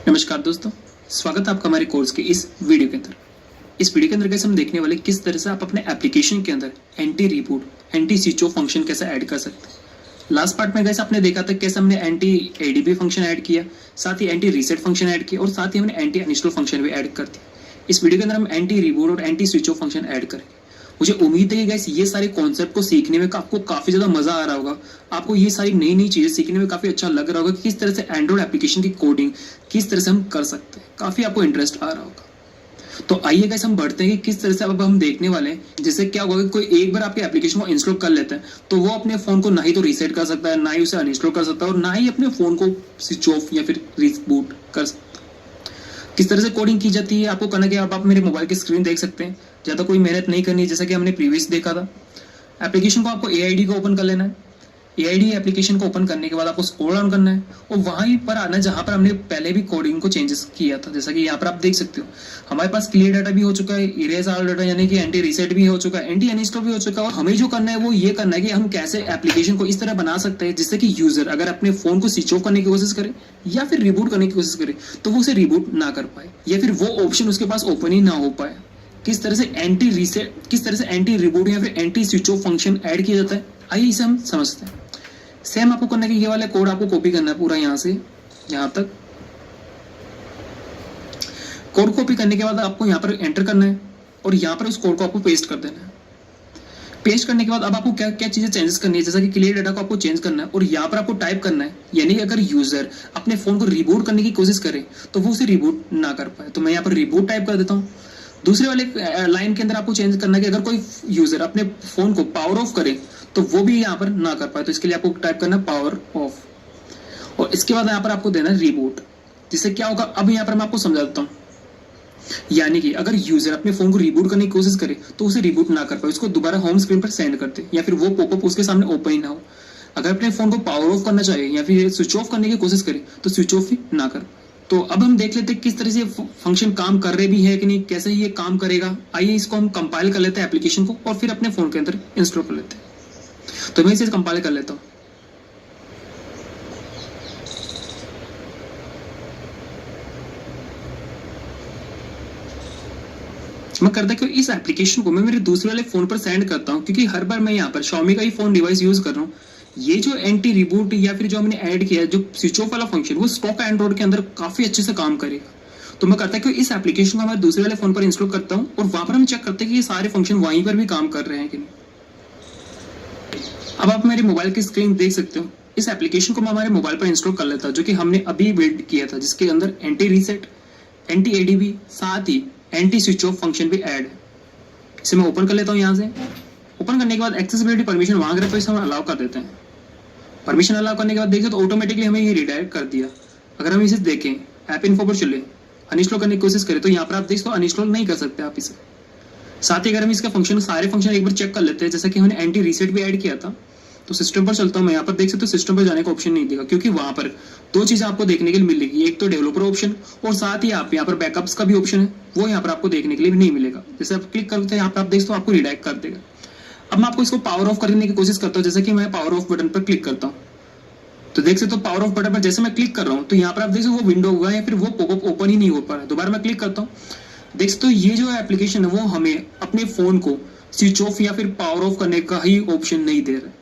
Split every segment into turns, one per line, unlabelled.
नमस्कार दोस्तों, स्वागत है आपका हमारे कोर्स के इस वीडियो के अंदर। इस वीडियो के अंदर कैसे हम देखने वाले किस तरह से आप अपने एप्लीकेशन के अंदर anti reboot, anti switch off function कैसे ऐड कर सकते हैं। लास्ट पार्ट में कैसे आपने देखा था कैसे हमने एंटी एडीबी फंक्शन ऐड किया, साथ ही एंटी रीसेट फंक्शन ऐड किया और साथ ही हमने एंटी अनइंस्टॉल फंक्शन भी ऐड कर दिया। इस वीडियो के अंदर हम एंटी रिबूट और anti switch off function add करेंगे। मुझे उम्मीद है कि गाइस ये सारे कॉन्सेप्ट को सीखने में आपको काफी ज्यादा मजा आ रहा होगा। आपको ये सारी नई नई चीजें सीखने में काफी अच्छा लग रहा होगा कि किस तरह से एंड्रॉइड एप्लीकेशन की कोडिंग किस तरह से हम कर सकते हैं। काफी आपको इंटरेस्ट आ रहा होगा। तो आइए गाइस हम बढ़ते हैं कि किस तरह से अब हम देखने वाले हैं। जैसे क्या होगा कि कोई एक बार आपके एप्लीकेशन को इंस्टॉल कर लेता है तो वो अपने फोन को ना ही तो रीसेट कर सकता है, ना ही उसे अनइंस्टॉल कर सकता है और ना ही अपने फोन को स्विच ऑफ या फिर रीबूट कर सकता है। किस तरह से कोडिंग की जाती है आपको करना क्या, आप मेरे मोबाइल की स्क्रीन देख सकते हैं। ज्यादा कोई मेहनत नहीं करनी है, जैसा कि हमने प्रीवियस देखा था। एप्लीकेशन को आपको एआईडी को ओपन कर लेना है। एआईडी एप्लीकेशन को ओपन करने के बाद आपको स्क्रॉल डाउन करना है और वहीं पर आना जहां पर हमने पहले भी कोडिंग को चेंजेस किया था। जैसा कि यहाँ पर आप देख सकते हो हमारे पास क्लियर डाटा भी हो चुका है, इरेज ऑल डाटा यानी कि एंटी रीसेट भी हो चुका है, एंटी अनइंस्टॉल भी हो चुका है। और हमें जो करना है वो ये करना है कि हम कैसे एप्लीकेशन को इस तरह बना सकते हैं जिससे कि यूजर अगर अपने फोन को स्विच ऑफ करने की कोशिश करे या फिर रिबूट करने की कोशिश करे तो वो उसे रिबूट ना कर पाए या फिर वो ऑप्शन उसके पास ओपन ही ना हो पाए। किस तरह से एंटी रीसेट, किस तरह से एंटी रिबूट या फिर anti switch off function add किया जाता है, आइए इसे हम समझते हैं। सेम आपको करना है कि ये वाला कोड आपको कॉपी करना है पूरा यहां से यहां तक। कोड कॉपी करने के बाद आपको यहां पर एंटर करना है और यहां पर उस कोड को आपको पेस्ट कर देना है। पेस्ट करने के बाद अब आपको क्या क्या चीजें चेंजेस करनी है, जैसा कि क्लियर डाटा को आपको चेंज करना है और यहाँ पर आपको टाइप करना है, यानी कि अगर यूजर अपने फोन को रिबूट करने की कोशिश करे तो वो उसे रिबूट ना कर पाए। तो मैं यहाँ पर रिबूट टाइप कर देता हूँ। दूसरे वाले लाइन के अंदर आपको चेंज करना है कि अगर कोई यूजर अपने फोन को पावर ऑफ करे तो वो भी यहाँ पर ना कर पाए। तो इसके लिए आपको टाइप करना है पावर ऑफ और इसके बाद यहाँ पर आपको देना है रिबूट। जिससे क्या होगा अब यहाँ पर मैं आपको समझा देता हूँ। यानी कि अगर यूजर अपने फोन को रिबूट करने की कोशिश करे तो उसे रिबूट ना कर पाए, उसको दोबारा होम स्क्रीन पर सेंड करते या फिर वो पॉपअप उसके सामने ओपन ही ना हो। अगर अपने फोन को पावर ऑफ करना चाहे या फिर स्विच ऑफ करने की कोशिश करे तो स्विच ऑफ ही ना कर। तो अब हम देख लेते हैं किस तरह से फंक्शन काम कर रहे भी है कि नहीं, कैसे ये काम करेगा। आइए इसको हम कंपाइल कर लेते हैं एप्लीकेशन को और फिर अपने फोन के अंदर इंस्टॉल कर लेते हैं। तो मैं इसे कंपाइल कर लेता हूँ। मैं करता कि इस एप्लीकेशन को मैं मेरे दूसरे वाले फोन पर सेंड करता हूं, क्योंकि हर बार मैं यहाँ पर Xiaomi का ही फोन डिवाइस यूज कर रहा हूँ। ये जो एंटी रिबूट या फिर जो हमने ऐड किया है जो स्विच ऑफ वाला फंक्शन, वो स्टॉक एंड्रॉइड के अंदर काफी अच्छे से काम करेगा। तो मैं करता कि इस एप्लीकेशन को हमारे दूसरे वाले फोन पर इंस्टॉल करता हूँ और वहां पर हम चेक करते हैं कि ये सारे फंक्शन वहीं पर भी काम कर रहे हैं कि नहीं। अब आप मेरे मोबाइल की स्क्रीन देख सकते हो। इस एप्लीकेशन को मैं हमारे मोबाइल पर इंस्टॉल कर लेता हूँ जो कि हमने अभी बिल्ड किया था, जिसके अंदर एंटी रीसेट, एंटी एडीबी, साथ ही एंटी स्विच ऑफ फंक्शन भी ऐड है। इसे मैं ओपन कर लेता हूँ। यहाँ से ओपन करने के बाद एक्सेसिबिलिटी परमिशन मांग रहे तो इसे हम अलाउ कर देते हैं। परमिशन अलाउ करने के बाद देखिए तो ऑटोमेटिकली हमें ये रिडायरेक्ट कर दिया। अगर हम इसे देखें ऐप इन्फो पर चले, अनइंस्टॉल करने की कोशिश करें तो यहाँ पर आप देख सकते हो अनइंस्टॉल नहीं कर सकते आप इसे। साथ ही अगर हम इसका फंक्शन सारे फंक्शन एक बार चेक कर लेते हैं, जैसा कि हमने एंटी रीसेट भी ऐड किया था, तो सिस्टम पर चलता हूँ मैं। यहाँ पर देख सकते हो सिस्टम पर जाने का ऑप्शन नहीं देगा, क्योंकि वहां पर दो चीजें आपको देखने के लिए मिलेगी, एक तो डेवलपर ऑप्शन और साथ ही आप यहाँ पर बैकअप्स का भी ऑप्शन है, वो यहाँ पर आपको देखने के लिए भी नहीं मिलेगा। जैसे आप क्लिक करते हैं यहाँ पर आप देख सकते हो आपको रिडायरेक्ट कर देगा। अब मैं आपको इसको पावर ऑफ करने की कोशिश करता हूँ, जैसे कि मैं पावर ऑफ बटन पर क्लिक करता हूँ तो देख सकते हो पावर ऑफ बटन पर जैसे मैं क्लिक कर रहा हूँ तो यहाँ पर आप देख सकते हो वो विंडो होगा या फिर वो पॉपअप ओपन ही नहीं हो पा रहा है। दोबारा मैं क्लिक करता हूँ, देख सकते हो ये जो एप्लीकेशन है वो हमें अपने फोन को स्विच ऑफ या फिर पावर ऑफ करने का ही ऑप्शन नहीं दे रहा है।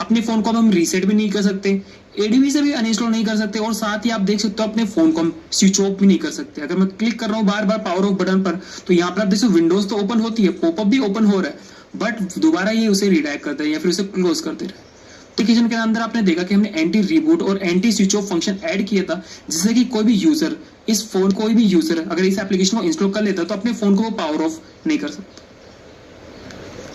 अपने फोन को हम रीसेट भी नहीं कर सकते, एडीबी से भी अनइंस्टॉल नहीं कर सकते और साथ ही आप देख सकते हो अपने फोन को हम स्विच ऑफ भी नहीं कर सकते। अगर मैं क्लिक कर रहा हूँ बार बार पावर ऑफ बटन पर तो यहाँ पर आप देख सकते हो विंडोज तो ओपन होती है, पॉपअप भी ओपन हो रहा है, बट दोबारा ये उसे रिडायरेक्ट करता है या फिर उसे क्लोज कर दे रहा है। एप्लीकेशन के अंदर आपने देखा कि हमने एंटी रिबूट और anti switch off function add किया था, जिससे कि कोई भी यूजर अगर इस एप्लीकेशन को इंस्टॉल कर लेता है तो अपने फोन को वो पावर ऑफ नहीं कर सकता।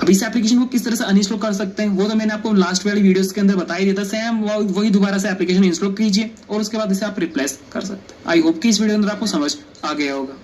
अब इस एप्लीकेशन को किस तरह से अनइंस्टॉल कर सकते हैं वो तो मैंने आपको लास्ट वाली वीडियोस के अंदर बता ही दिया था। सेम वही दोबारा से एप्लीकेशन इंस्टॉल कीजिए और उसके बाद इसे आप रिप्लेस कर सकते हैं। आई होप कि इस वीडियो के अंदर आपको समझ आ गया होगा।